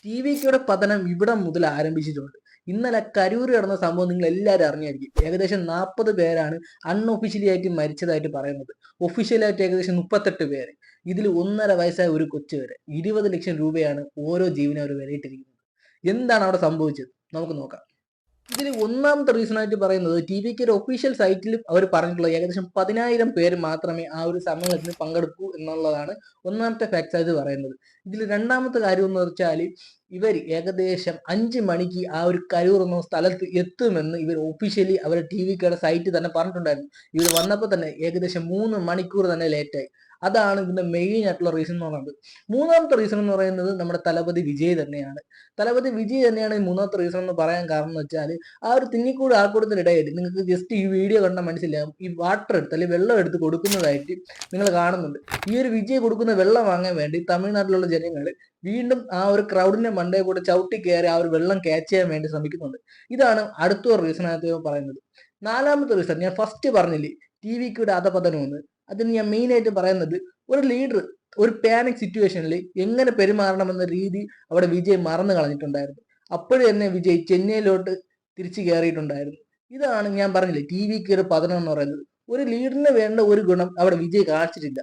ടി.വി.കെയുടെ പതനം ഇവിടെ മുതൽ ആരംഭിച്ചിട്ടുണ്ട്. ഇന്നലെ കരൂര് നടന്ന സംഭവം നിങ്ങൾ എല്ലാവരും അറിഞ്ഞായിരിക്കും. ഏകദേശം 40 പേരാണ് അൺഒഫീഷ്യലി ആയിട്ട് മരിച്ചതായിട്ട് പറയുന്നത്. ഒഫീഷ്യലായിട്ട് ഏകദേശം 38 പേര്. ഇതിൽ 1.5 വയസ്സായ ഒരു കൊച്ചു വരെ. 20 ലക്ഷം രൂപയാണ് ഓരോ ജീവനും അവർ വിലയിട്ടിരിക്കുന്നത്. എന്താണ് അവിടെ സംഭവിച്ചത്? നമുക്ക് നോക്കാം. ഇതിൽ ഒന്നാമത്തെ റീസൺ ആയിട്ട് പറയുന്നത് ടി.വി.കെയുടെ ഒഫീഷ്യൽ സൈറ്റിൽ അവർ പറഞ്ഞിട്ടുള്ളത് ഏകദേശം 10,000 പേര് മാത്രമേ ആ ഒരു സമ്മേളനത്തിന് പങ്കെടുക്കൂ എന്നുള്ളതാണ് ഒന്നാമത്തെ ഫാക്ട്സ് ആയിട്ട് പറയുന്നത്. ഇതിൽ രണ്ടാമത്തെ കാര്യം എന്ന് വെച്ചാൽ ഇവർ ഏകദേശം 5 മണിക്ക് ആ ഒരു കരൂർ എന്ന സ്ഥലത്ത് എത്തുമെന്ന് ഇവർ ഒഫീഷ്യലി അവരുടെ ടി.വി.കെയുടെ സൈറ്റിൽ തന്നെ പറഞ്ഞിട്ടുണ്ടായിരുന്നു. ഇവർ വന്നപ്പോൾ തന്നെ ഏകദേശം 3 മണിക്കൂർ തന്നെ ലേറ്റായി. അതാണ് ഇതിന്റെ മെയിൻ ആയിട്ടുള്ള റീസൺ എന്ന് പറയുന്നത്. മൂന്നാമത്തെ റീസൺ എന്ന് പറയുന്നത് നമ്മുടെ തലപതി വിജയ് തന്നെയാണ്. തലപതി വിജയ് തന്നെയാണ് ഈ മൂന്നാമത്തെ റീസൺ എന്ന് പറയാൻ കാരണം എന്ന് വെച്ചാൽ ആ ഒരു തിങ്ങിക്കൂട് ആൾക്കൂട്ടത്തിനിടയിൽ നിങ്ങൾക്ക് ജസ്റ്റ് ഈ വീഡിയോ കണ്ടാൽ മനസ്സിലാവും, ഈ വാട്ടർ എടുത്ത് അല്ലെങ്കിൽ വെള്ളം എടുത്ത് കൊടുക്കുന്നതായിട്ട് നിങ്ങൾ കാണുന്നുണ്ട്. ഈ ഒരു വിജയ് കൊടുക്കുന്ന വെള്ളം വാങ്ങാൻ വേണ്ടി തമിഴ്നാട്ടിലുള്ള ജനങ്ങൾ വീണ്ടും ആ ഒരു ക്രൗഡിന്റെ മണ്ടയെ കൂടെ ചവിട്ടി കയറി ആ ഒരു വെള്ളം ക്യാച്ച് ചെയ്യാൻ വേണ്ടി ശ്രമിക്കുന്നുണ്ട്. ഇതാണ് അടുത്ത റീസൺ ആയിട്ട് പറയുന്നത്. നാലാമത്തെ റീസൺ ഞാൻ ഫസ്റ്റ് പറഞ്ഞില്ലേ, ടി.വി.കെയുടെ അധപതനമെന്ന്. അതിന് ഞാൻ മെയിൻ ആയിട്ട് പറയുന്നത്, ഒരു ലീഡർ ഒരു പാനിക് സിറ്റുവേഷനിൽ എങ്ങനെ പെരുമാറണമെന്ന രീതി അവിടെ വിജയ് മറന്നു കളഞ്ഞിട്ടുണ്ടായിരുന്നു. അപ്പോഴും തന്നെ വിജയ് ചെന്നൈയിലോട്ട് തിരിച്ചു കയറിയിട്ടുണ്ടായിരുന്നു. ഇതാണ് ഞാൻ പറഞ്ഞില്ലേ ടി.വി.കെയുടെ പതനം എന്ന് പറയുന്നത്. ഒരു ലീഡറിന് വേണ്ട ഒരു ഗുണം അവിടെ വിജയ് കാണിച്ചിട്ടില്ല.